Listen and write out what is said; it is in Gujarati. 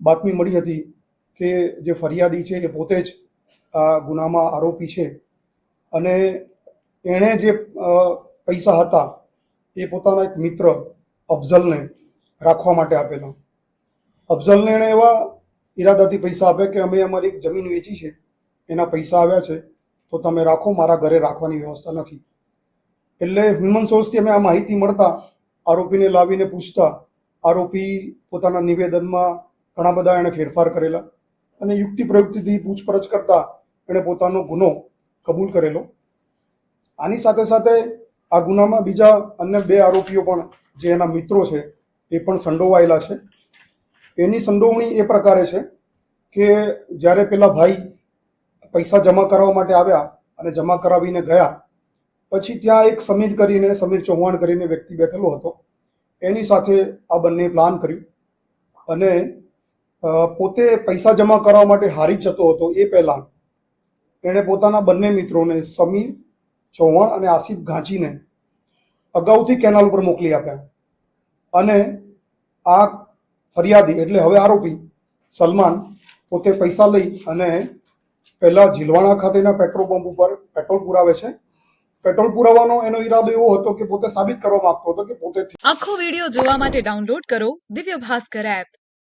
બાતમી મળી હતી કે જે ફરિયાદી છે એ પોતે જ આ ગુનામાં આરોપી છે અને એણે જે પૈસા હતા એ પોતાના એક મિત્ર અફઝલને રાખવા માટે આપેલા. અફઝલને એણે એવા ઈરાદાથી પૈસા આપ્યા કે અમે અમારી એક જમીન વેચી છે, એના પૈસા આવ્યા છે, તો તમે રાખો, મારા ઘરે રાખવાની વ્યવસ્થા નથી. એટલે હ્યુમન સોર્સથી અમે આ માહિતી મળતા આરોપીને લાવીને પૂછતા આરોપી પોતાના નિવેદનમાં ઘણા બધા એણે ફેરફાર કરેલા અને યુક્તિ પ્રયુક્તિથી પૂછપરછ કરતા એણે પોતાનો ગુનો કબૂલ કરેલો. આની સાથે સાથે આ ગુનામાં બીજા અન્ય 2 આરોપીઓ પણ જે એના મિત્રો છે એ પણ સંડોવાયેલા છે. એની સંડોવણી એ પ્રકારે છે કે જ્યારે પેલા ભાઈ પૈસા જમા કરાવવા માટે આવ્યા અને જમા કરાવીને ગયા પછી ત્યાં એક સમીર ચૌહાણ કરીને વ્યક્તિ બેઠેલો હતો. એની સાથે આ બંને પ્લાન કર્યું અને પોતે પૈસા જમા કરાવવા માટે હારી જતો હતો એ પહેલાં એણે પોતાના બંને મિત્રોને સમીર ચૌહાણ અને આસિફ ઘાંચીને અગાઉથી કેનાલ પર મોકલી આપ્યા અને આ ફરિયાદી એટલે હવે આરોપી સલમાન પોતે પૈસા લઈ અને પહેલા ઝીલવાણા ખાતેના પેટ્રોલ પંપ ઉપર પેટ્રોલ પુરાવે છે. પેટ્રોલ પુરાવાનો એનો ઈરાદો એવો હતો કે પોતે સાબિત કરવા માંગતો હતો કે પોતે આખો વિડિયો જોવા માટે ડાઉનલોડ કરો દિવ્ય ભાસ્કર એપ.